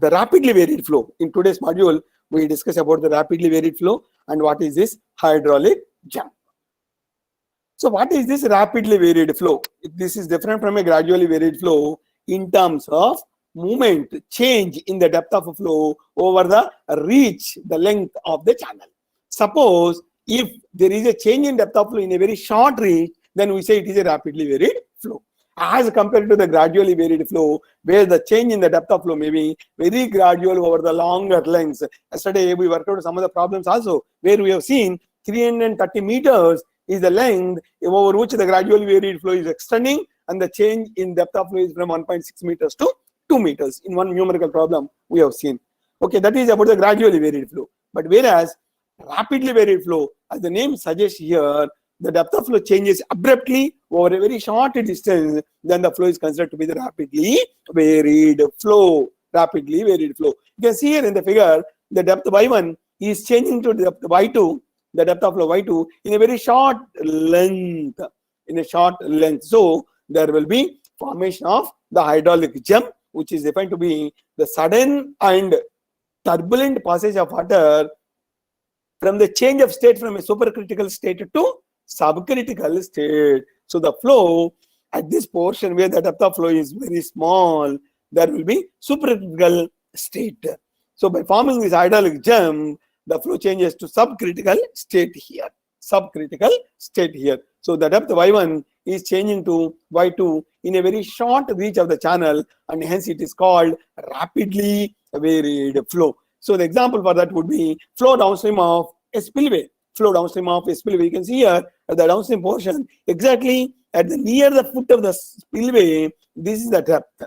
the rapidly varied flow. In today's module, we discuss about the rapidly varied flow and what is this hydraulic jump. So what is this rapidly varied flow? This is different from a gradually varied flow in terms of movement, change in the depth of flow over the reach, the length of the channel. Suppose if there is a change in depth of flow in a very short reach, then we say it is a rapidly varied flow. As compared to the gradually varied flow, where the change in the depth of flow may be very gradual over the longer lengths. Yesterday we worked out some of the problems also, where we have seen 330 meters is the length over which the gradually varied flow is extending, and the change in depth of flow is from 1.6 meters to 2 meters. In one numerical problem we have seen. Okay, that is about the gradually varied flow. But whereas rapidly varied flow, as the name suggests here, the depth of flow changes abruptly over a very short distance, then the flow is considered to be the rapidly varied flow. Rapidly varied flow. You can see here in the figure, the depth y1 is changing to the depth y2, the depth of flow y2 in a very short length. So there will be formation of the hydraulic jump, which is defined to be the sudden and turbulent passage of water from the change of state from a supercritical state to subcritical state. So the flow at this portion where the depth of flow is very small, there will be supercritical state. So by forming this hydraulic jump, the flow changes to subcritical state here. Subcritical state here. So the depth y1 is changing to y2 in a very short reach of the channel, and hence it is called rapidly varied flow. So the example for that would be flow downstream of a spillway. Flow downstream of a spillway. You can see here at the downstream portion, exactly at the near the foot of the spillway, this is the depth.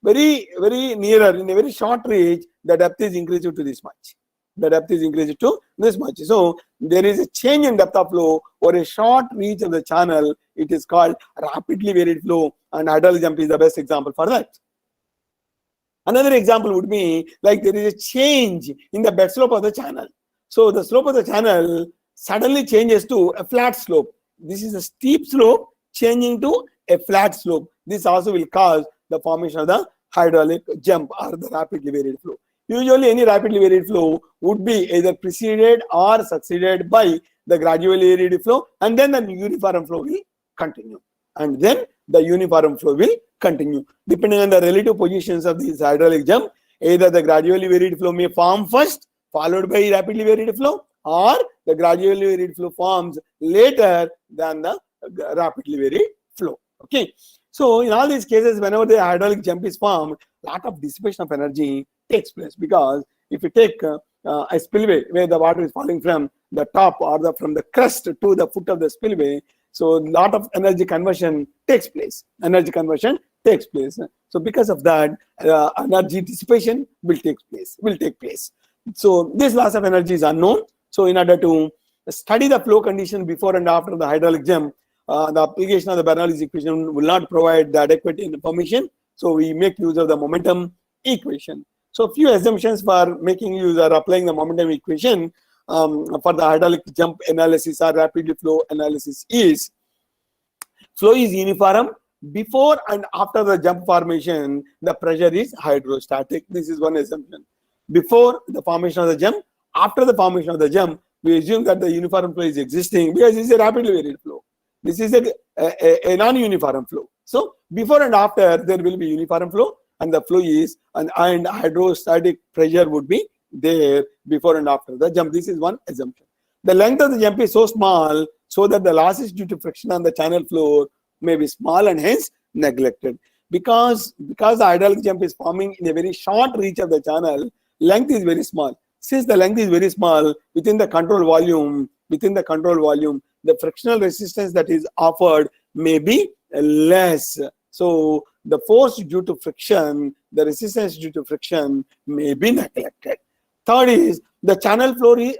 Very, very nearer, in a very short reach, the depth is increased to this much. The depth is increased to this much. So there is a change in depth of flow or a short reach of the channel. It is called rapidly varied flow, and hydraulic jump is the best example for that. Another example would be like there is a change in the bed slope of the channel. So the slope of the channel suddenly changes to a flat slope. This is a steep slope changing to a flat slope. This also will cause the formation of the hydraulic jump or the rapidly varied flow. Usually any rapidly varied flow would be either preceded or succeeded by the gradually varied flow, and then the uniform flow will continue. And then the uniform flow will continue. Depending on the relative positions of this hydraulic jump, either the gradually varied flow may form first, followed by rapidly varied flow, or the gradually varied flow forms later than the rapidly varied flow. Okay. So in all these cases, whenever the hydraulic jump is formed, a lot of dissipation of energy takes place, because if you take a spillway where the water is falling from the top or from the crest to the foot of the spillway, so a lot of energy conversion takes place. So because of that, energy dissipation will take place. So this loss of energy is unknown. So in order to study the flow condition before and after the hydraulic jump, the application of the Bernoulli's equation will not provide the adequate information. So we make use of the momentum equation. So few assumptions for making use or applying the momentum equation for the hydraulic jump analysis or rapid flow analysis is: flow is uniform. Before and after the jump formation, the pressure is hydrostatic. This is one assumption. Before the formation of the jump, after the formation of the jump, we assume that the uniform flow is existing, because this is a rapidly varied flow. This is a non-uniform flow. So before and after, there will be uniform flow, and the flow is and hydrostatic pressure would be there before and after the jump. This is one assumption. The length of the jump is so small so that the losses due to friction on the channel floor may be small and hence neglected. Because the hydraulic jump is forming in a very short reach of the channel, length is very small. Since the length is very small, within the control volume, the frictional resistance that is offered may be less. So the force due to friction, the resistance due to friction may be neglected. Third is the channel floor is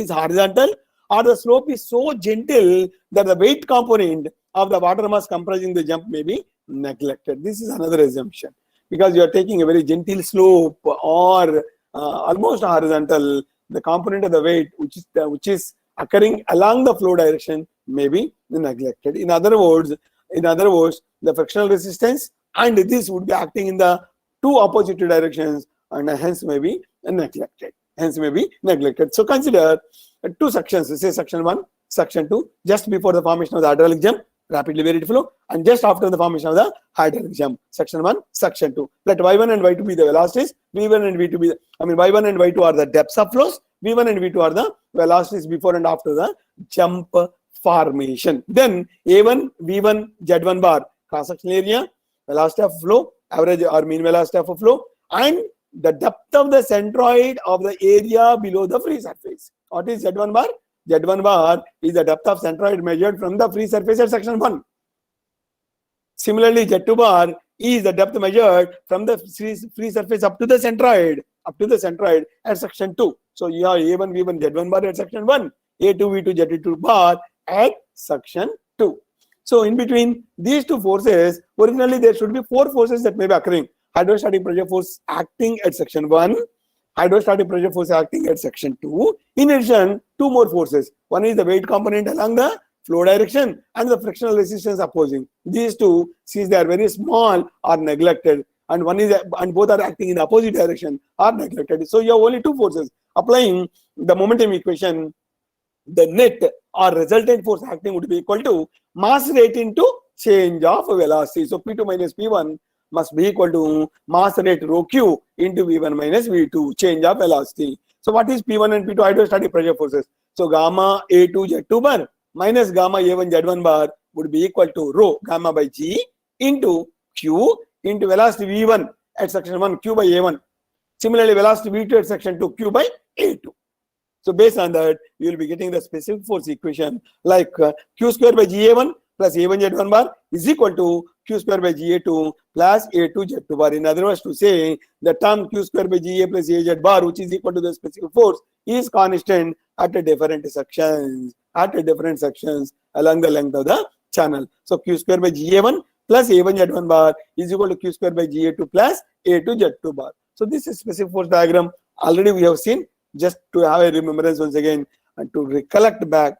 horizontal, or the slope is so gentle that the weight component of the water mass comprising the jump may be neglected. This is another assumption, because you are taking a very gentle slope or almost horizontal, the component of the weight which is occurring along the flow direction may be neglected. In other words, the frictional resistance and this would be acting in the two opposite directions, and hence may be neglected. Hence may be neglected. So consider two sections, say section 1, section 2, just before the formation of the hydraulic jump, rapidly varied flow, and just after the formation of the hydraulic jump, section 1, section 2. Let y1 and y2 be the velocities, v1 and v2 be y1 and y2 are the depths of flows, v1 and v2 are the velocities before and after the jump formation. Then a1, v1, z1 bar, cross-sectional area, velocity of flow, average or mean velocity of flow, and the depth of the centroid of the area below the free surface. What is z1 bar? Z1 bar is the depth of centroid measured from the free surface at section 1. Similarly, Z2 bar is the depth measured from the free surface up to the centroid at section 2. So you have A1, V1, Z1 bar at section 1, A2, V2, Z2 bar at section 2. So in between these two forces, originally there should be four forces that may be occurring. Hydrostatic pressure force acting at section 1, hydrostatic pressure force acting at section 2. In addition, two more forces. One is the weight component along the flow direction and the frictional resistance opposing. These two, since they are very small, are neglected, and both are acting in the opposite direction, are neglected. So you have only two forces. Applying the momentum equation, the net or resultant force acting would be equal to mass rate into change of velocity. So P2 minus P1 must be equal to mass rate rho Q into V1 minus V2, change of velocity. So what is P1 and P2 hydrostatic pressure forces? So gamma A2 Z2 bar minus gamma A1 Z1 bar would be equal to rho gamma by G into Q into velocity V1 at section 1, Q by A1. Similarly, velocity V2 at section 2, Q by A2. So based on that, you will be getting the specific force equation like Q square by GA1 plus A1 Z1 bar is equal to Q square by GA2 plus A2 Z2 bar. In other words, to say the term Q square by GA plus AZ bar, which is equal to the specific force, is constant at a different sections along the length of the channel. So Q square by GA1 plus A1 Z1 bar is equal to Q square by GA2 plus A2 Z2 bar. So this is specific force diagram. Already we have seen. Just to have a remembrance once again and to recollect back,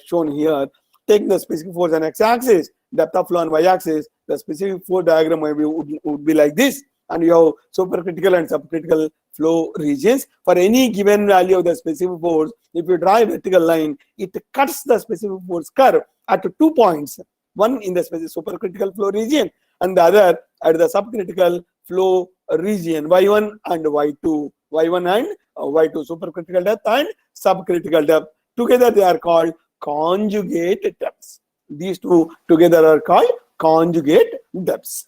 shown here, take the specific force on x-axis, depth of flow on y-axis, the specific force diagram would be like this, and you have supercritical and subcritical flow regions. For any given value of the specific force, if you draw a vertical line, it cuts the specific force curve at 2 points, one in the supercritical flow region and the other at the subcritical flow region, y1 and y2, y1 and y2, supercritical depth and subcritical depth. Together they are called conjugate depths. These two together are called conjugate depths.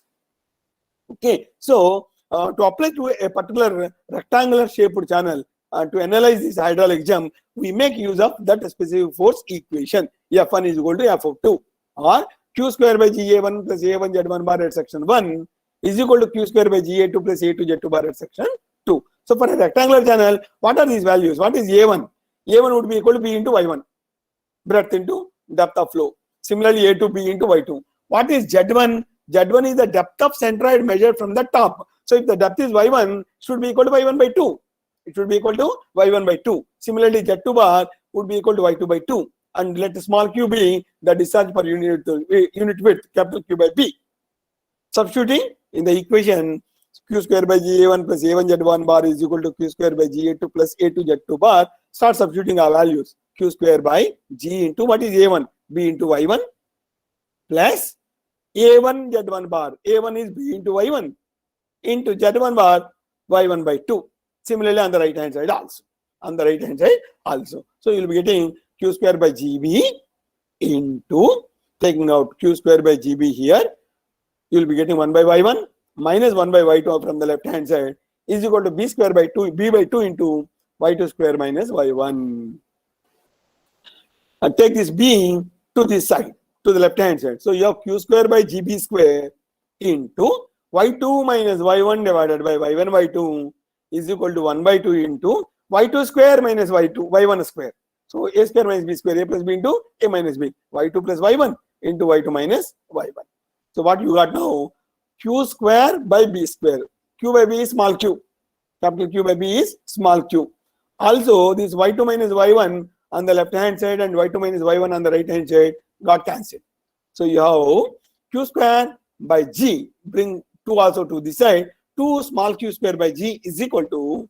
Okay, so to apply to a particular rectangular shaped channel to analyze this hydraulic jump, we make use of that specific force equation. F1 is equal to F of 2, or Q square by GA1 plus A1 Z1 bar at section 1 is equal to Q square by GA2 plus A2 Z2 bar at section 2. So for a rectangular channel, what are these values? What is A1? A1 would be equal to B into Y1, breadth into depth of flow. Similarly, A2 B into Y2. What is Z1? Z1 is the depth of centroid measured from the top. So if the depth is Y1, it should be equal to Y1 by 2. It should be equal to Y1 by 2. Similarly, Z2 bar would be equal to Y2 by 2. And let small q be the discharge per unit width, capital Q by B. Substituting in the equation, Q square by GA1 plus A1 Z1 bar is equal to Q square by GA2 plus A2 Z2 bar. Start substituting our values. Q square by G into what is A1? B into Y1 plus A1 Z1 bar. A1 is B into Y1 into Z1 bar Y1 by 2. Similarly on the right hand side also. So you will be getting Q square by GB into, taking out Q square by GB here, you will be getting 1 by Y1 minus 1 by Y2 from the left hand side is equal to B square by 2, B by 2 into Y2 square minus Y1. And take this B to this side, to the left hand side. So you have Q square by GB square into Y2 minus Y1 divided by Y1 Y2 is equal to 1 by 2 into Y2 square minus Y1 square. So A square minus B square, A plus B into A minus B, Y2 plus Y1 into Y2 minus Y1. So what you got now? Q square by B square. Q by B is small q. Capital Q by B is small q. Also, this Y2 minus Y1 on the left hand side and Y2 minus Y1 on the right hand side got cancelled. So you have Q square by G, bring 2 also to this side. 2 small q square by g is equal to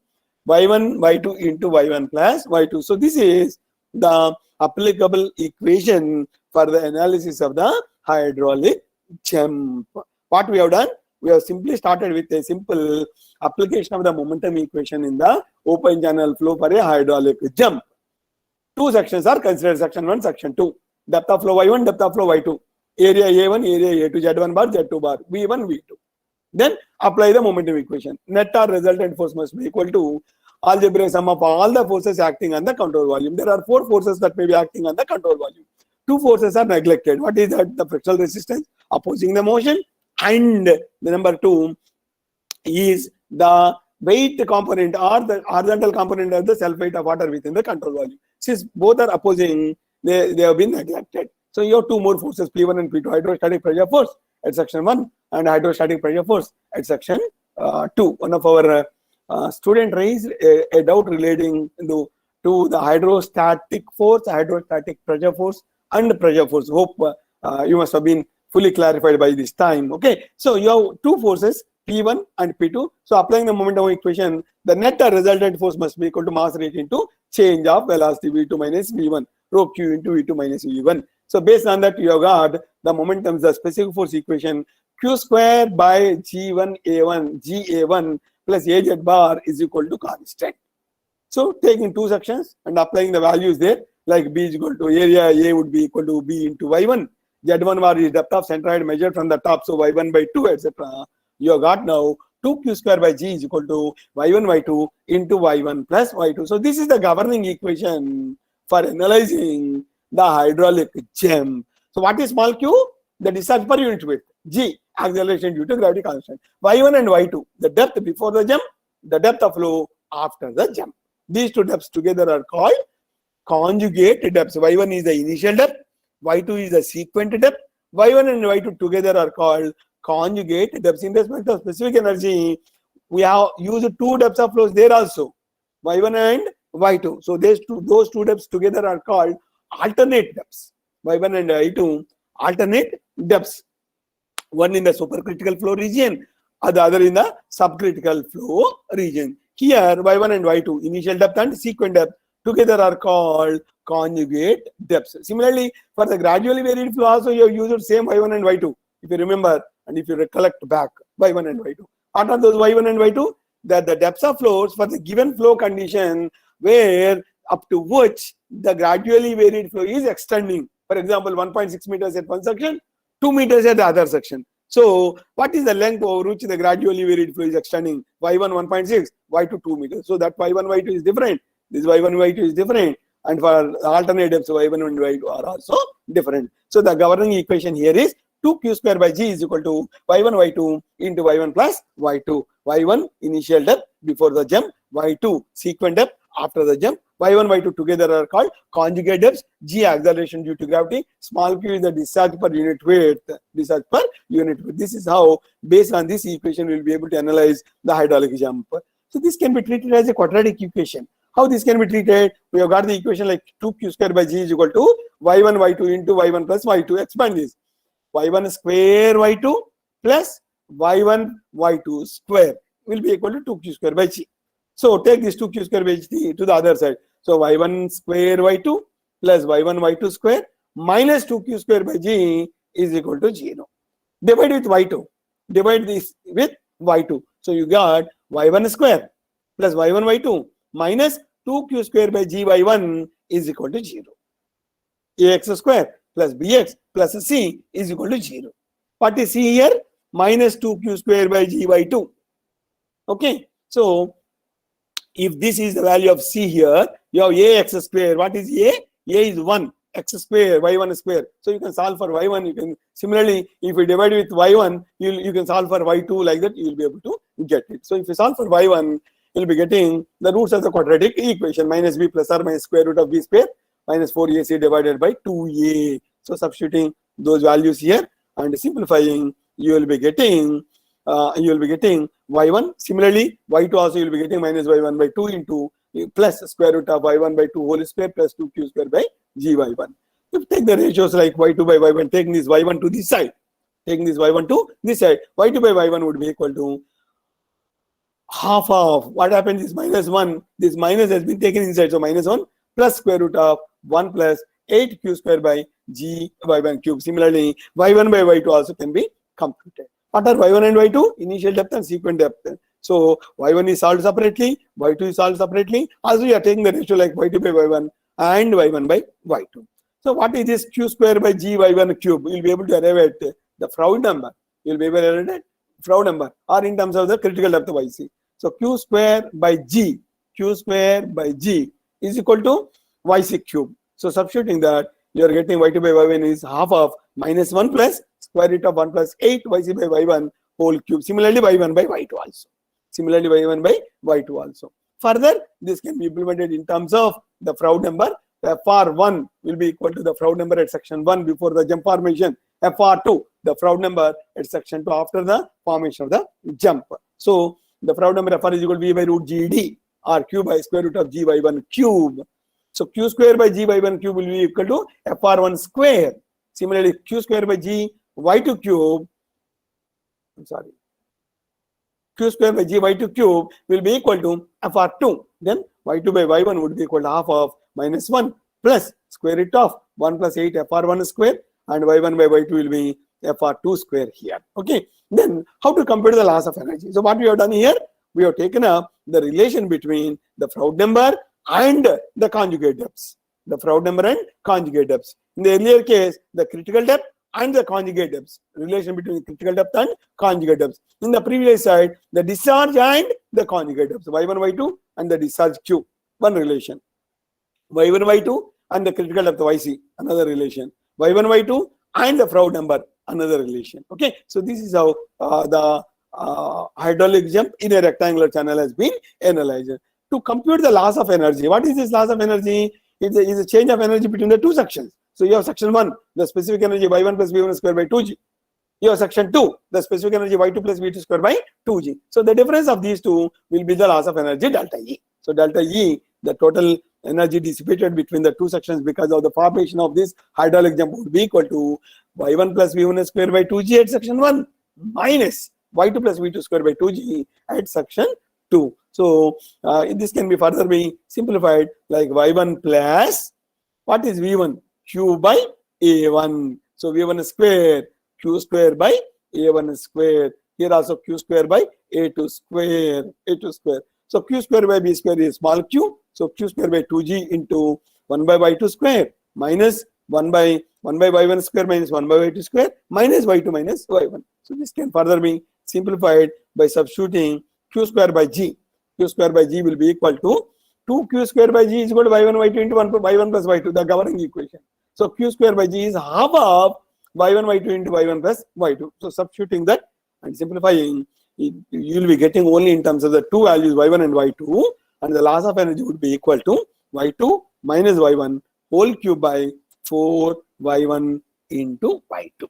y1 y2 into y1 plus y2. So this is the applicable equation for the analysis of the hydraulic jump. What we have done? We have simply started with a simple application of the momentum equation in the open channel flow for a hydraulic jump. Two sections are considered, section 1, section 2. Depth of flow y1, depth of flow y2. Area A1, area A2, Z1 bar, Z2 bar, V1, V2. Then apply the momentum equation. Net or resultant force must be equal to algebraic sum of all the forces acting on the control volume. There are 4 forces that may be acting on the control volume. 2 forces are neglected. What is that? The frictional resistance opposing the motion, and the number 2 is the weight component or the horizontal component of the self weight of water within the control volume. Since both are opposing, they have been neglected. So you have 2 more forces, P1 and P2, hydrostatic pressure force at section 1 and hydrostatic pressure force at section 2. One of our student raised a doubt relating to the hydrostatic force, hydrostatic pressure force and pressure force. Hope you must have been fully clarified by this time. Okay, so you have 2 forces, P1 and P2. So applying the momentum equation, the net or resultant force must be equal to mass rate into change of velocity V2 minus V1, rho Q into V2 minus V1. So based on that, you have got the momentum, the specific force equation, Q square by G1 A1, GA1 plus AZ bar is equal to constant. So taking 2 sections and applying the values there, like B is equal to area A would be equal to B into Y1. Z1 bar is depth of centroid measured from the top, so Y1 by 2, etc. You have got now 2Q square by G is equal to Y1 Y2 into Y1 plus Y2. So this is the governing equation for analyzing the hydraulic jump. So what is small q? The discharge per unit width. G, acceleration due to gravity constant. Y1 and Y2, the depth before the jump, the depth of flow after the jump. These 2 depths together are called conjugate depths. Y1 is the initial depth, Y2 is the sequent depth. Y1 and Y2 together are called conjugate depths. In respect of specific energy, we have used 2 depths of flows there also, Y1 and Y2. So those two depths together are called alternate depths. Y1 and Y2 alternate depths. One in the supercritical flow region, the other in the subcritical flow region. Here Y1 and Y2, initial depth and sequent depth, together are called conjugate depths. Similarly, for the gradually varied flow also, you have used same Y1 and Y2. If you remember and if you recollect back, Y1 and Y2. What are those Y1 and Y2? That the depths of flows for the given flow condition where up to which the gradually varied flow is extending. For example, 1.6 meters at one section, 2 meters at the other section. So what is the length over which the gradually varied flow is extending? Y1 1.6, Y2 2 meters. So that Y1 Y2 is different. This Y1 Y2 is different. And for alternate depths, Y1 and Y2 are also different. So the governing equation here is 2Q square by G is equal to Y1 Y2 into Y1 plus Y2. Y1 initial depth before the jump, Y2 sequent depth after the jump. Y1 Y2 together are called conjugate depths. G, acceleration due to gravity. Small q is the discharge per unit weight. Discharge per unit weight. This is how, based on this equation, we will be able to analyze the hydraulic jump. So this can be treated as a quadratic equation. How this can be treated? We have got the equation like 2Q square by G is equal to Y1 Y2 into Y1 plus Y2. Expand this. Y1 square Y2 plus Y1 Y2 square will be equal to 2Q square by G. So take this 2Q square by G to the other side. So Y1 square Y2 plus Y1 Y2 square minus 2Q square by G is equal to 0. Divide with Y2. Divide this with Y2. So you got Y1 square plus Y1 Y2 minus 2Q square by G Y1 is equal to 0. AX square plus BX plus C is equal to 0. What is C here? Minus 2Q square by G Y2. Okay. So if this is the value of C here, you have AX square. What is A? A is 1. X square, Y1 square. So you can solve for Y1. You can similarly, if you divide with Y1, you can solve for Y2 like that. You will be able to get it. So if you solve for Y1, you'll be getting the roots of the quadratic equation, minus B plus or minus square root of B square minus 4AC divided by 2A. So substituting those values here and simplifying, you will be getting Y1. Similarly, Y2 also you will be getting minus Y1 by 2 into plus square root of Y1 by 2 whole square plus 2Q square by GY1. If you take the ratios like Y2 by Y1, taking this Y1 to this side, taking this Y1 to this side, Y2 by Y1 would be equal to half of what happens is -1. This minus has been taken inside, so -1 plus square root of 1 plus 8 q square by g y1 cube. Similarly, y1 by y2 also can be computed. What are y1 and y2? Initial depth and sequent depth. So y1 is solved separately, y2 is solved separately. Also, you are taking the ratio like y2 by y1 and y1 by y2. So what is this q square by g y1 cube? You will be able to arrive at the Froude number. You will be able to arrive at Froude number, or in terms of the critical depth of yc. So q square by g is equal to yc cube. So substituting that, you are getting y2 by y1 is half of -1 plus square root of 1 plus 8 yc by y1 whole cube. Similarly, y1 by y2 also. Further, this can be implemented in terms of the Froude number. The FR1 will be equal to the Froude number at section 1 before the jump formation. FR2, the Froude number at section 2 after the formation of the jump. So the Froude number FR is equal to v by root GD or q by square root of g y1 cube. So q square by g y1 cube will be equal to FR1 square. Similarly, q square by g y2 cube, q square by g y2 cube will be equal to FR2. Then y2 by y1 would be equal to half of -1 plus square root of 1 plus 8 FR1 square, and y1 by y2 will be FR2 square here. Okay. Then how to compute the loss of energy? So what we have done here, we have taken up the relation between the Froude number and the conjugate depths. The Froude number and conjugate depths. In the earlier case, the critical depth and the conjugate depths. Relation between critical depth and conjugate depths. In the previous slide, the discharge and the conjugate depths. y1, y2 and the discharge q. One relation. y1, y2 and the critical depth of yc. Another relation. y1, y2 and the Froude number. Another relation. Okay. So this is how the hydraulic jump in a rectangular channel has been analyzed. To compute the loss of energy, what is this loss of energy? It is a change of energy between the two sections. So you have section 1, the specific energy y1 plus v1 square by 2g. You have section 2, the specific energy y2 plus v2 square by 2g. So the difference of these two will be the loss of energy delta E. So delta E, the total energy dissipated between the two sections because of the formation of this hydraulic jump would be equal to y1 plus v1 square by 2g at section 1 minus y2 plus v2 square by 2g at section 2. So this can be further be simplified like y1 plus, what is v1? Q by a1. So v1 square, q square by a1 square. Here also q square by a2 square. So q square by b square is small q. So q square by 2g into 1 by y2 square minus 1 by y1 square minus 1 by y2 square minus y2 minus y1. So this can further be simplified by substituting q square by g. Q square by g will be equal to 2q square by g is equal to y1 y2 into y1 plus y2, the governing equation. So q square by g is half of y1 y2 into y1 plus y2. So substituting that and simplifying, you will be getting only in terms of the two values y1 and y2, and the loss of energy would be equal to y2 minus y1 whole cube by 4 y1 into y2.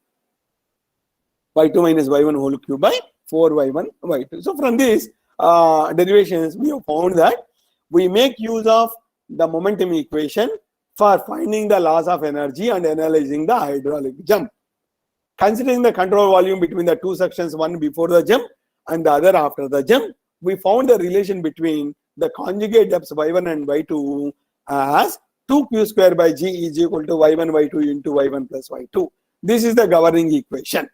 y2 minus y1 whole cube by 4 y1 y2. So from these derivations, we have found that we make use of the momentum equation for finding the loss of energy and analyzing the hydraulic jump. Considering the control volume between the two sections, one before the jump and the other after the jump, we found the relation between the conjugate depths y1 and y2 as 2q square by g is equal to y1 y2 into y1 plus y2. This is the governing equation.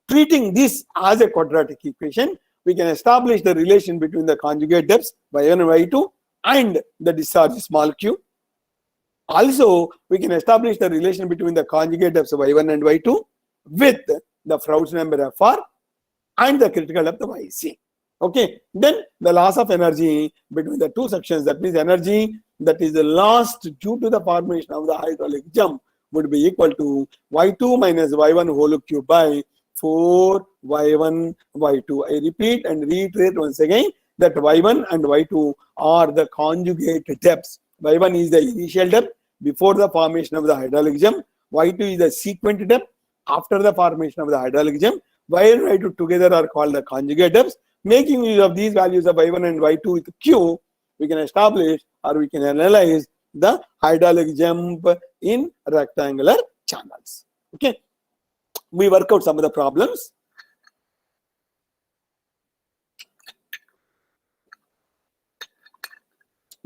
Treating this as a quadratic equation, we can establish the relation between the conjugate depths y1 and y2 and the discharge small q. Also, we can establish the relation between the conjugate depths of y1 and y2 with the Froude number Fr and the critical depth of yc. Okay, then the loss of energy between the two sections, that means energy that is lost due to the formation of the hydraulic jump, would be equal to y2 minus y1 whole cube by 4 y1 y2. I repeat and reiterate once again that y1 and y2 are the conjugate depths. y1 is the initial depth before the formation of the hydraulic jump. y2 is the sequent depth after the formation of the hydraulic jump. y and y2 together are called the conjugate depths. Making use of these values of y1 and y2 with q, we can establish or we can analyze the hydraulic jump in rectangular channels. Okay, we work out some of the problems.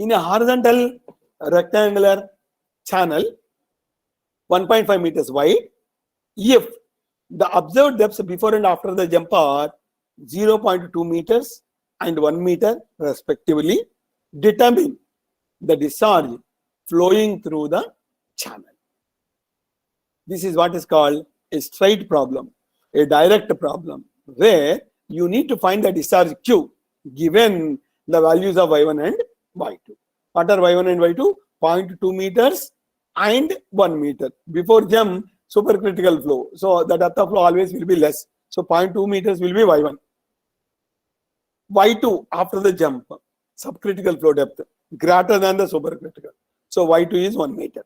In a horizontal rectangular channel 1.5 meters wide, if the observed depths before and after the jump are 0.2 meters and 1 meter respectively, determine the discharge flowing through the channel. This is what is called a straight problem, a direct problem, where you need to find the discharge Q given the values of y1 and y2. What are y1 and y2? 0.2 meters and 1 meter. Before jump, supercritical flow. So the depth of flow always will be less. So 0.2 meters will be y1. y2 after the jump, subcritical flow depth greater than the supercritical. So y2 is 1 meter.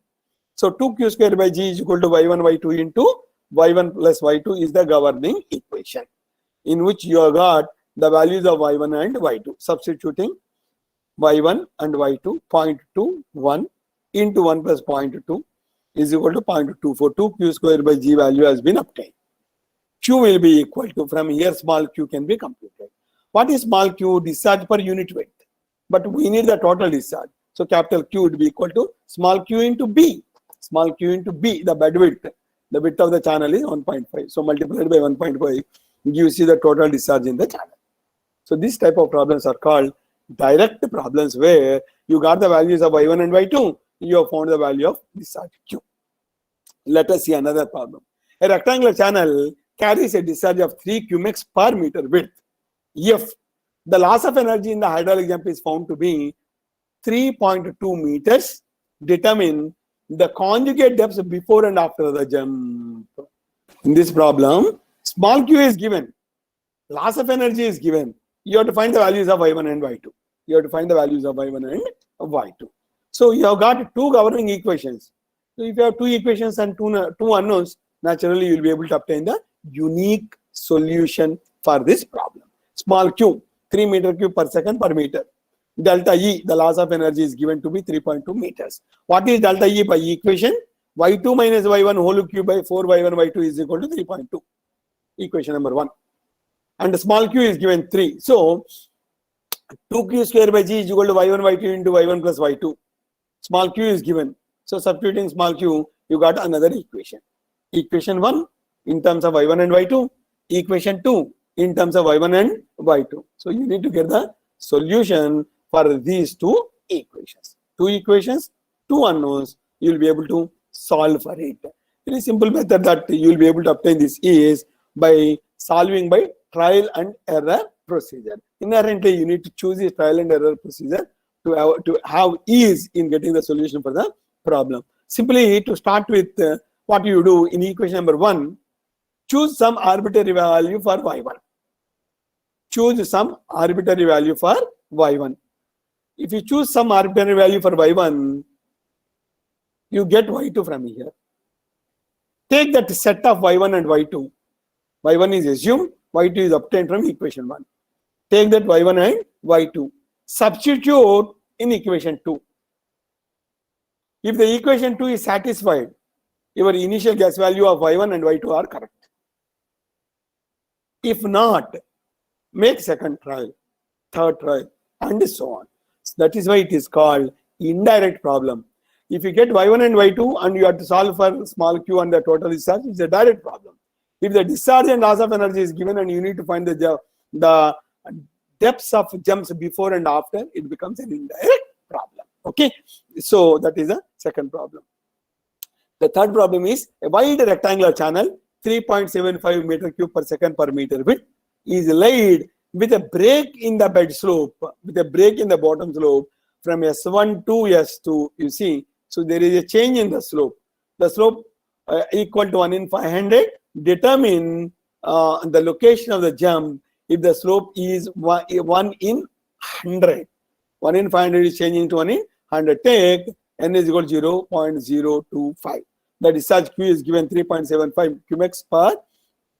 So 2q square by g is equal to y1 y2 into y1 plus y2 is the governing equation, in which you have got the values of y1 and y2. Substituting y1 and y2, 0.21 into 1 plus 0.2 is equal to 0.24. 2q square by g value has been obtained. Q will be equal to, from here small q can be computed. What is small q? Discharge per unit weight. But we need the total discharge. So capital Q would be equal to small q into B. Small q into B, the bed width. The width of the channel is 1.5. So multiplied by 1.5 gives you the total discharge in the channel. So this type of problems are called direct problems, where you got the values of y1 and y2. You have found the value of discharge Q. Let us see another problem. A rectangular channel carries a discharge of 3 cumex per meter width. If the loss of energy in the hydraulic jump is found to be 3.2 meters, determine the conjugate depths before and after the jump. In this problem, small q is given, loss of energy is given. You have to find the values of y1 and y2. You have to find the values of y1 and y2. So you have got two governing equations. So if you have two equations and two unknowns, naturally you will be able to obtain the unique solution for this problem. Small q, 3 meter cube per second per meter. Delta E, the loss of energy is given to be 3.2 meters. What is delta E by equation? y2 minus y1 whole cube by 4 y1 y2 is equal to 3.2. Equation number 1. And small q is given 3. So 2q square by g is equal to y1 y2 into y1 plus y2. Small q is given. So substituting small q, you got another equation. Equation 1 in terms of y1 and y2. Equation 2 in terms of y1 and y2. So you need to get the solution for these two equations. Two equations, two unknowns, you will be able to solve for it. Very simple method that you will be able to obtain this is by solving by trial and error procedure. Inherently, you need to choose this trial and error procedure to have ease in getting the solution for the problem. Simply to start with, what you do in equation number 1, choose some arbitrary value for y1. Choose some arbitrary value for y1. If you choose some arbitrary value for y1, you get y2 from here. Take that set of y1 and y2. y1 is assumed, y2 is obtained from equation 1. Take that y1 and y2. Substitute in equation 2. If the equation 2 is satisfied, your initial guess value of y1 and y2 are correct. If not, make second trial, third trial, and so on. So that is why it is called indirect problem. If you get y1 and y2 and you have to solve for small q and the total discharge, it's a direct problem. If the discharge and loss of energy is given and you need to find the depths of jumps before and after, it becomes an indirect problem. Okay, so that is the second problem. The third problem is a wide rectangular channel, 3.75 meter cube per second per meter width, is laid with a break in the bed slope, with a break in the bottom slope from S1 to S2. You see, so there is a change in the slope. The slope equal to 1 in 500. Determine the location of the jump if the slope is 1 in 100. 1 in 500 is changing to 1 in 100. Take n is equal to 0.025. The discharge Q is given 3.75 cumex per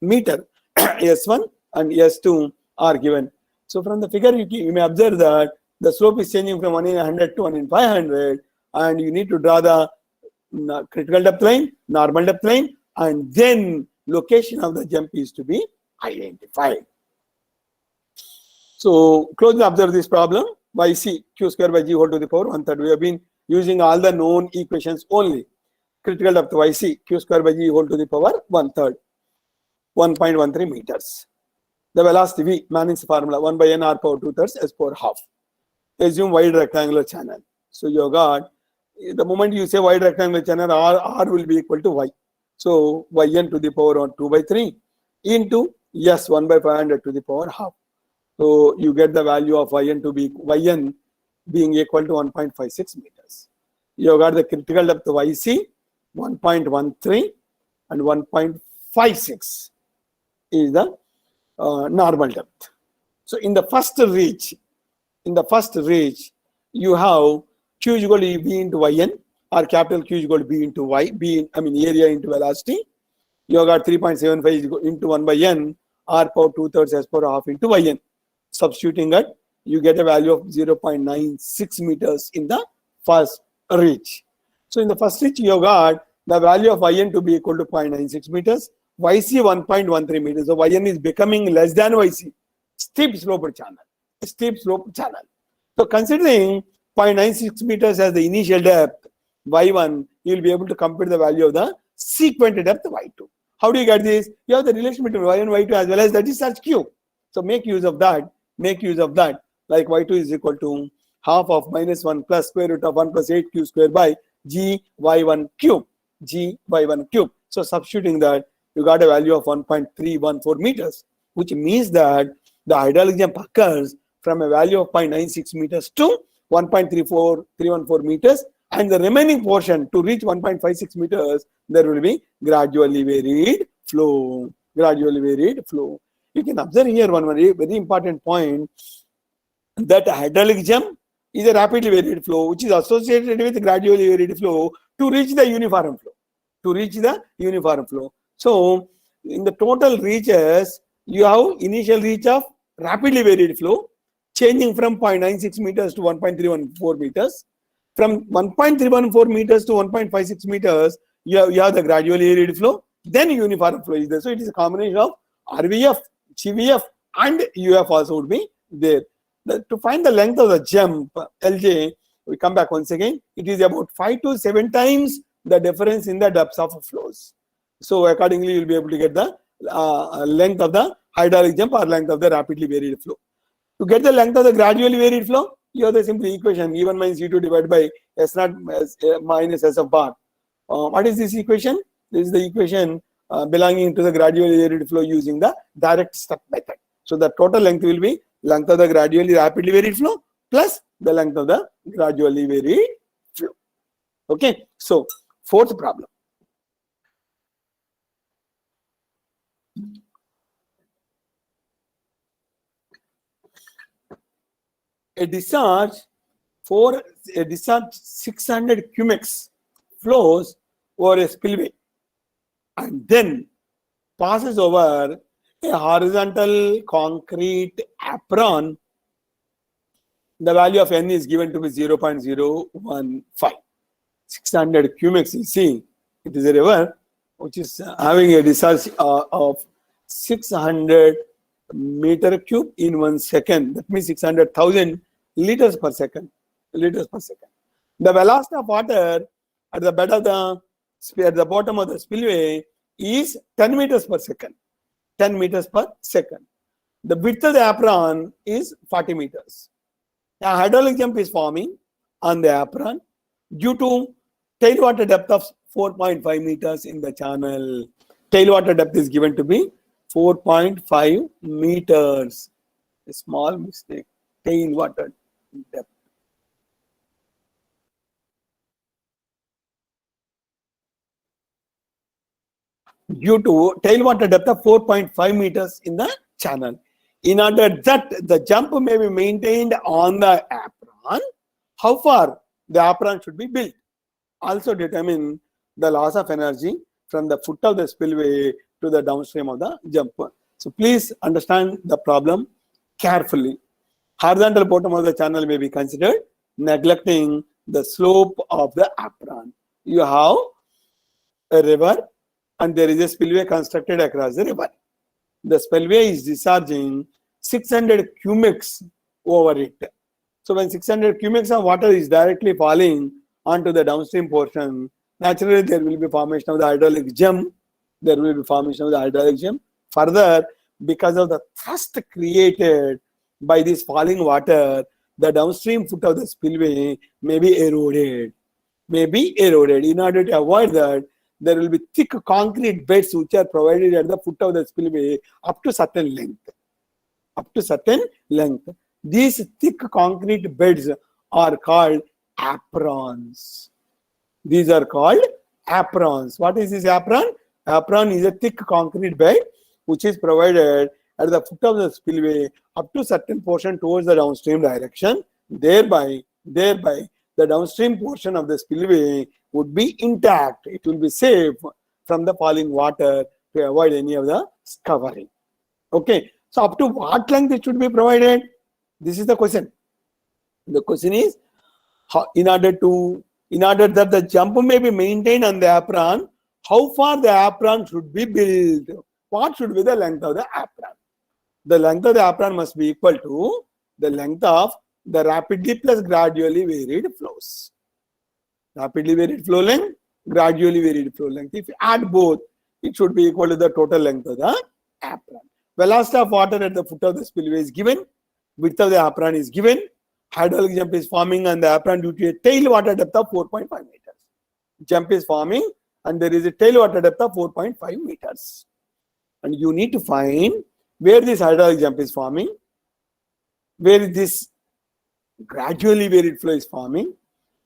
meter. S1 and S2 are given. So from the figure, you may observe that the slope is changing from 1 in 100 to 1 in 500, and you need to draw the critical depth line, normal depth line, and then location of the jump is to be identified. So closely observe this problem. yc q square by g whole to the power 1/3. We have been using all the known equations only. Critical depth yc q square by g whole to the power 1/3, 1.13 meters. The velocity v, Manning's formula, 1 by n r power 2/3 s power half. Assume wide rectangular channel. So you got, the moment you say wide rectangular channel, r will be equal to y. So yn to the power 2 by 3 into s 1 by 500 to the power half. So you get the value of yn being equal to 1.56 meters. You got the critical depth of yc 1.13 and 1.56 is the normal depth. So in the first reach, you have q is equal to b into yn, or capital Q is equal to b into y, area into velocity. You got 3.75 into 1 by n, r power 2/3 s power half into yn. Substituting it, you get a value of 0.96 meters in the first reach. So in the first reach, you got the value of yn to be equal to 0.96 meters, yc 1.13 meters. So yn is becoming less than yc. Steep slope channel. So considering 0.96 meters as the initial depth, y1, you will be able to compute the value of the sequent depth y2. How do you get this? You have the relation between y and y2 as well as that is such q. So make use of that. Like y2 is equal to half of -1 plus square root of 1 plus 8q square by g y1 cube. So substituting that, you got a value of 1.314 meters, which means that the hydraulic jump occurs from a value of 0.96 meters to 1.314 meters, and the remaining portion to reach 1.56 meters, there will be gradually varied flow. You can observe here one very important point, that hydraulic jump is a rapidly varied flow which is associated with gradually varied flow to reach the uniform flow. So in the total reaches, you have initial reach of rapidly varied flow changing from 0.96 meters to 1.314 meters. From 1.314 meters to 1.56 meters, you have the gradually varied flow, then uniform flow is there. So it is a combination of RVF, GVF and UF also would be there. To find the length of the jump, LJ, we come back once again, it is about 5 to 7 times the difference in the depths of flows. So accordingly, you will be able to get the length of the hydraulic jump or length of the rapidly varied flow. To get the length of the gradually varied flow, you have the simple equation, E1 minus E2 divided by S0 minus S of bar. What is this equation? This is the equation belonging to the gradually varied flow using the direct step method. So the total length will be length of the gradually rapidly varied flow plus the length of the gradually varied flow. Okay, so fourth problem. A discharge 600 cumex flows over a spillway and then passes over a horizontal concrete apron. The value of n is given to be 0.015. 600 cumex, you see, it is a river which is having a discharge of 600 meter cube in 1 second. That means 600,000 liters per second. The velocity of water at the bed of at the bottom of the spillway is 10 meters per second. The width of the apron is 40 meters. A hydraulic jump is forming on the apron due to tailwater depth of 4.5 meters in the channel. Tailwater depth is given to be 4.5 meters. A small mistake. Tailwater depth. Due to tailwater depth of 4.5 meters in the channel. In order that the jump may be maintained on the apron, how far the apron should be built. Also determine the loss of energy from the foot of the spillway to the downstream of the jumper. So please understand the problem carefully. Horizontal bottom of the channel may be considered, neglecting the slope of the apron. You have a river and there is a spillway constructed across the river. The spillway is discharging 600 cumex over it. So when 600 cubics of water is directly falling onto the downstream portion, naturally there will be formation of the hydraulic jump. There will be formation of the hydraulic jump. Further, because of the thrust created by this falling water, the downstream foot of the spillway may be eroded. In order to avoid that, there will be thick concrete beds which are provided at the foot of the spillway up to certain length. These thick concrete beds are called aprons. These are called aprons. What is this apron? Apron is a thick concrete bed which is provided at the foot of the spillway up to certain portion towards the downstream direction. Thereby the downstream portion of the spillway would be intact. It will be safe from the falling water to avoid any of the covering. Okay. So up to what length it should be provided? This is the question. The question is, in order that the jump may be maintained on the apron, how far the apron should be built? What should be the length of the apron? The length of the apron must be equal to the length of the rapidly plus gradually varied flows. Rapidly varied flow length, gradually varied flow length. If you add both, it should be equal to the total length of the apron. Velocity of water at the foot of the spillway is given. Width of the apron is given. Hydraulic jump is forming on the apron due to a tail water depth of 4.5 meters. Jump is forming and there is a tail water depth of 4.5 meters. And you need to find where this hydraulic jump is forming, where this gradually varied flow is forming,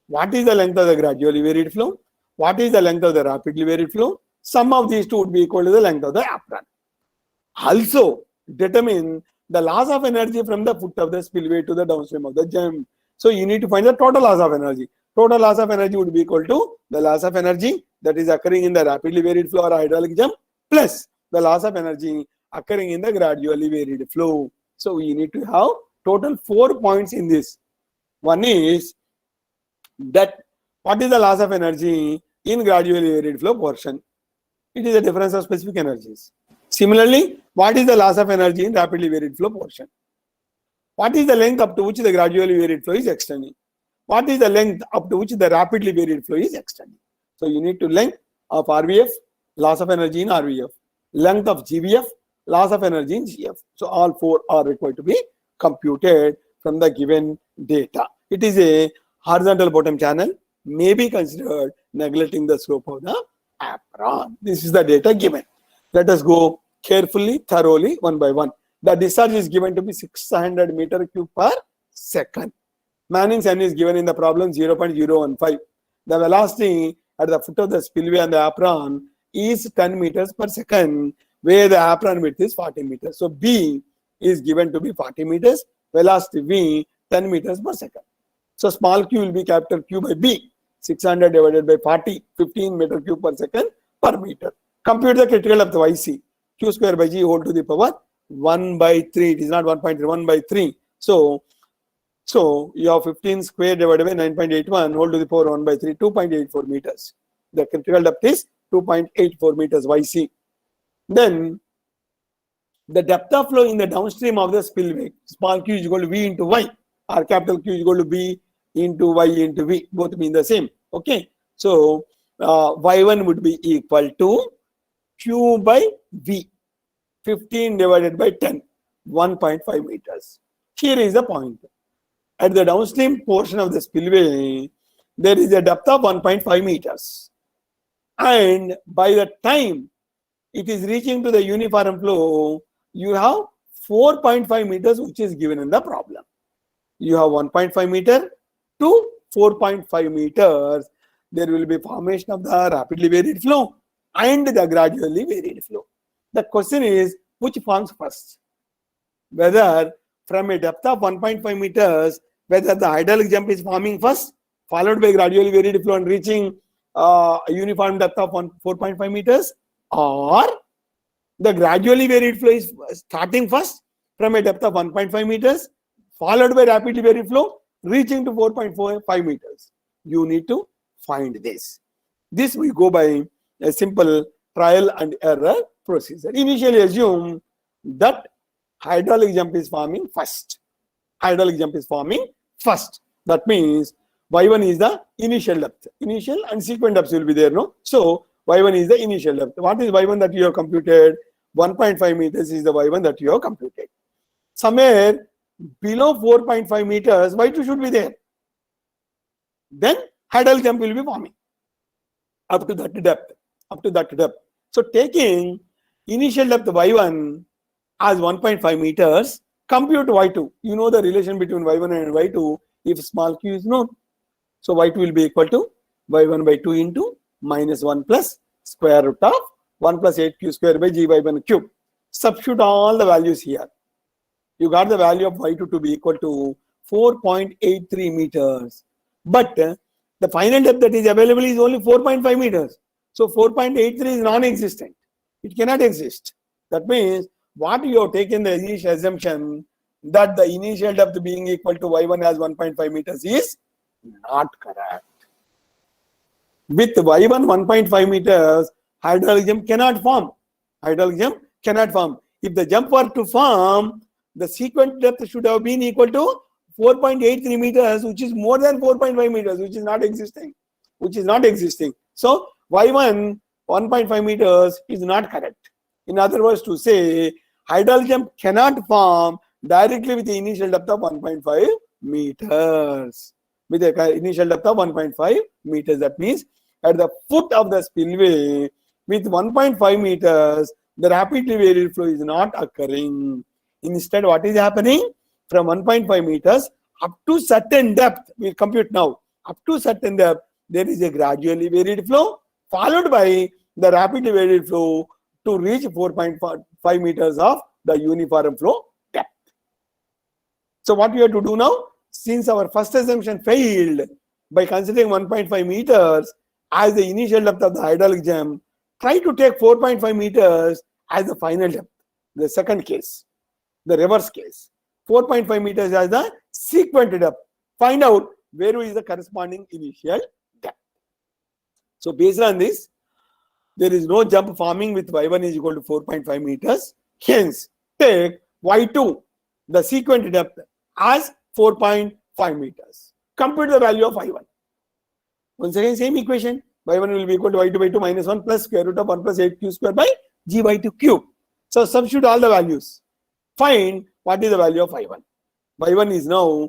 what is the length of the gradually varied flow, what is the length of the rapidly varied flow. Sum of these two would be equal to the length of the apron. Also determine the loss of energy from the foot of the spillway to the downstream of the jump. So you need to find the total loss of energy. Total loss of energy would be equal to the loss of energy that is occurring in the rapidly varied flow or hydraulic jump plus the loss of energy occurring in the gradually varied flow. So we need to have total 4 points in this. One is that what is the loss of energy in gradually varied flow portion? It is a difference of specific energies. Similarly, what is the loss of energy in rapidly varied flow portion? What is the length up to which the gradually varied flow is extending? What is the length up to which the rapidly varied flow is extending? So you need to length of RVF, loss of energy in RVF, length of GVF, loss of energy in GF. So all four are required to be computed from the given data. It is a horizontal bottom channel, may be considered neglecting the slope of the apron. This is the data given. Let us go carefully, thoroughly, one by one. The discharge is given to be 600 meter cube per second. Manning's N is given in the problem 0.015. The velocity at the foot of the spillway and the apron is 10 meters per second, where the apron width is 40 meters. So B is given to be 40 meters, velocity V 10 meters per second. So small q will be capital Q by B, 600 divided by 40, 15 meter cube per second per meter. Compute the critical depth YC, Q square by G whole to the power 1 by 3. It is not 1.3, 1 by 3. So you have 15 square divided by 9.81 whole to the power 1 by 3, 2.84 meters. The critical depth is 2.84 meters YC. Then the depth of flow in the downstream of the spillway, small q is equal to V into Y, or capital Q is equal to B into Y into V, both mean the same. Okay, so Y1 would be equal to Q by V, 15 divided by 10, 1.5 meters. Here is the point. At the downstream portion of the spillway, there is a depth of 1.5 meters. And by the time it is reaching to the uniform flow, you have 4.5 meters, which is given in the problem. You have 1.5 meter to 4.5 meters. There will be formation of the rapidly varied flow and the gradually varied flow. The question is, which forms first? Whether from a depth of 1.5 meters, whether the hydraulic jump is forming first, followed by gradually varied flow and reaching a uniform depth of 4.5 meters, or the gradually varied flow is starting first from a depth of 1.5 meters, followed by rapidly varied flow, reaching to 4.45 meters. You need to find this. This we go by a simple trial and error procedure. Initially assume that hydraulic jump is forming first. Hydraulic jump is forming first. That means y1 is the initial depth. Initial and sequent depths will be there, no? So y1 is the initial depth. What is y1 that you have computed? 1.5 meters is the y1 that you have computed. Somewhere below 4.5 meters, y2 should be there. Then hydraulic jump will be forming up to that depth. So taking initial depth y1 as 1.5 meters, compute y2. You know the relation between y1 and y2 if small q is known. So y2 will be equal to y1 by 2 into minus 1 plus square root of 1 plus 8q square by g y1 cube. Substitute all the values here. You got the value of y2 to be equal to 4.83 meters. But the final depth that is available is only 4.5 meters. So 4.83 is non-existent. It cannot exist. That means what you have taken the initial assumption that the initial depth being equal to y1 as 1.5 meters is not correct. With y1 1.5 meters, hydraulic jump cannot form. If the jump were to form, the sequent depth should have been equal to 4.83 meters, which is more than 4.5 meters, which is not existing. So y1 1.5 meters is not correct. In other words, to say hydraulic jump cannot form directly with the initial depth of 1.5 meters. With the initial depth of 1.5 meters, that means at the foot of the spillway with 1.5 meters, the rapidly varied flow is not occurring. Instead, what is happening? From 1.5 meters up to certain depth, we'll compute now. Up to certain depth, there is a gradually varied flow followed by the rapidly varied flow to reach 4.5 meters of the uniform flow depth. So what we have to do now? Since our first assumption failed by considering 1.5 meters as the initial depth of the hydraulic jump, try to take 4.5 meters as the final depth. The second case, the reverse case. 4.5 meters as the sequent depth. Find out where is the corresponding initial depth. So based on this, there is no jump forming with y1 is equal to 4.5 meters. Hence, take y2, the sequent depth, as 4.5 meters. Compute the value of y1. Once again, same equation. y1 will be equal to y2 by 2 minus 1 plus square root of 1 plus 8q square by g y2 cube. So substitute all the values. Find what is the value of y1. y1 is now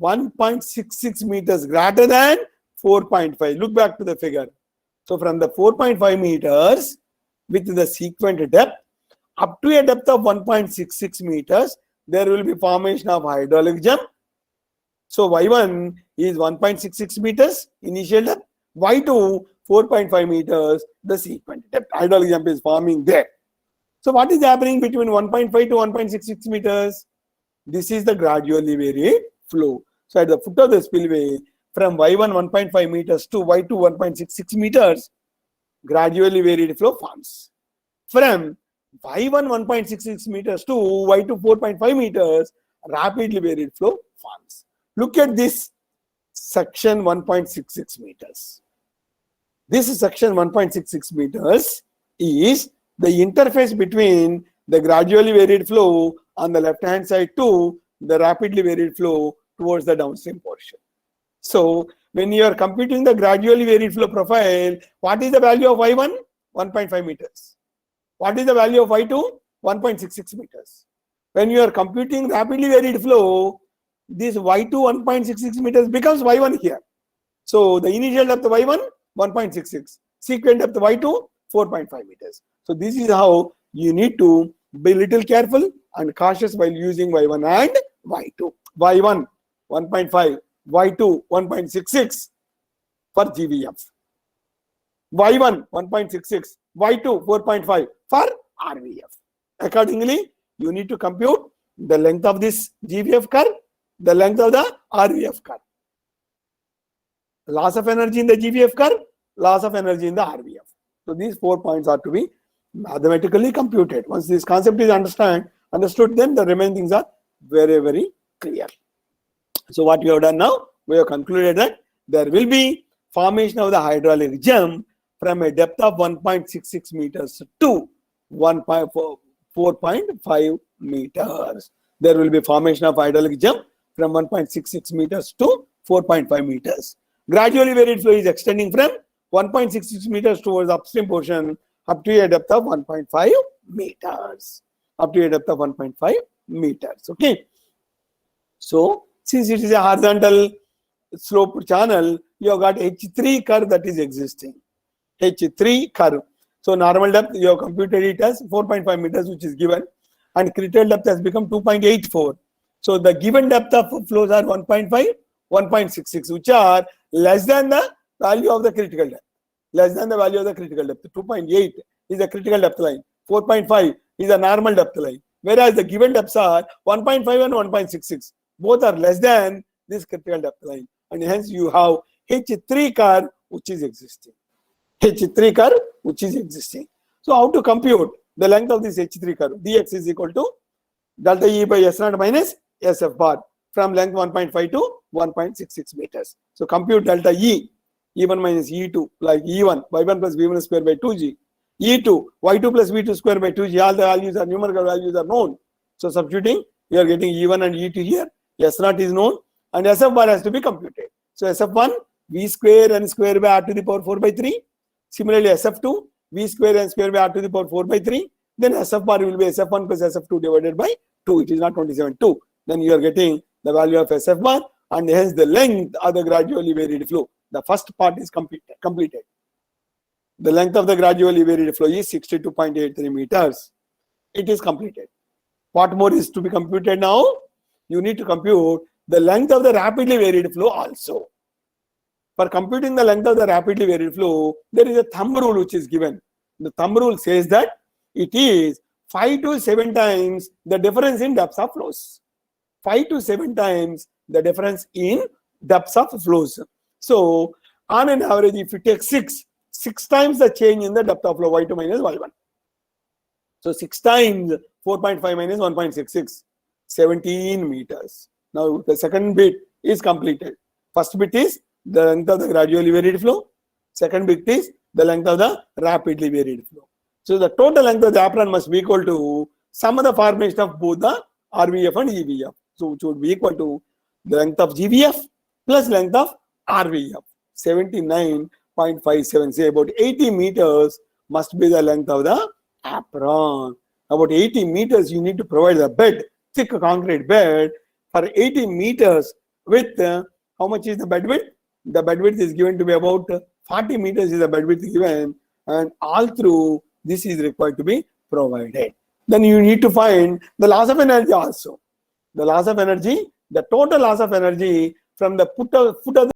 1.66 meters greater than 4.5. Look back to the figure. So from the 4.5 meters with the sequent depth up to a depth of 1.66 meters, there will be formation of hydraulic jump. So y1 is 1.66 meters initial depth, y2 4.5 meters the sequent depth. Hydraulic jump is forming there. So what is happening between 1.5 to 1.66 meters? This is the gradually varied flow. So at the foot of the spillway, from y1 1.5 meters to y2 1.66 meters, gradually varied flow forms. From y1 1.66 meters to y2 4.5 meters, rapidly varied flow forms. Look at this section 1.66 meters. This section 1.66 meters is the interface between the gradually varied flow on the left hand side to the rapidly varied flow towards the downstream portion. So when you are computing the gradually varied flow profile, what is the value of y1? 1.5 meters. What is the value of y2? 1.66 meters. When you are computing rapidly varied flow, this y2 1.66 meters becomes y1 here. So the initial depth of y1 1.66, sequent depth of y2 4.5 meters. So this is how you need to be little careful and cautious while using y1 and y2. y1 1.5, y2 1.66 for GVF. y1 1.66, y2 4.5 for RVF. Accordingly, you need to compute the length of this GVF curve, the length of the RVF curve. Loss of energy in the GVF curve, loss of energy in the RVF. So these 4 points are to be mathematically computed. Once this concept is understood, then the remaining things are very, very clear. So what we have done now, we have concluded that there will be formation of the hydraulic jump from a depth of 1.66 meters to 4.5 meters. There will be formation of hydraulic jump from 1.66 meters to 4.5 meters. Gradually varied flow is extending from 1.66 meters towards the upstream portion up to a depth of 1.5 meters. Up to a depth of 1.5 meters. Okay. So, since it is a horizontal slope channel, you have got H3 curve that is existing. H3 curve. So, normal depth, you have computed it as 4.5 meters, which is given, and critical depth has become 2.84. So, the given depth of flows are 1.5, 1.66, which are less than the value of the critical depth. Less than the value of the critical depth. 2.8 is the critical depth line. 4.5 is the normal depth line. Whereas the given depths are 1.5 and 1.66. Both are less than this critical depth line. And hence you have H3 curve which is existing. H3 curve which is existing. So how to compute the length of this H3 curve? Dx is equal to delta E by S0 minus SF bar from length 1.5 to 1.66 meters. So compute delta E, E1 minus E2 like E1, Y1 plus V1 square by 2G. E2, Y2 plus V2 square by 2G. All the values are numerical values are known. So substituting, you are getting E1 and E2 here. S0 is known and SF bar has to be computed. So SF1, V square and square by R to the power 4 by 3. Similarly, SF2, V square and square by R to the power 4 by 3. Then SF bar will be SF1 plus SF2 divided by 2. It is not 27.2. Then you are getting the value of SF bar and hence the length of the gradually varied flow. The first part is completed. The length of the gradually varied flow is 62.83 meters. It is completed. What more is to be computed now? You need to compute the length of the rapidly varied flow also. For computing the length of the rapidly varied flow, there is a thumb rule which is given. The thumb rule says that it is 5 to 7 times the difference in depths of flows. 5 to 7 times the difference in depths of flows. So, on an average, if you take 6 times the change in the depth of flow, Y2 minus Y1. So, 6 times 4.5 minus 1.66, 17 meters. Now, the second bit is completed. First bit is the length of the gradually varied flow. Second bit is the length of the rapidly varied flow. So, the total length of the apron must be equal to sum of the formation of both the RVF and EVF. So, it would be equal to the length of GVF plus length of RVF. 79.57, say about 80 meters must be the length of the apron. About 80 meters you need to provide the bed, thick concrete bed for 80 meters with how much is the bed width? The bed width is given to be about 40 meters is the bed width given, and all through this is required to be provided. Then you need to find the loss of energy also. The loss of energy, the total loss of energy from the foot of the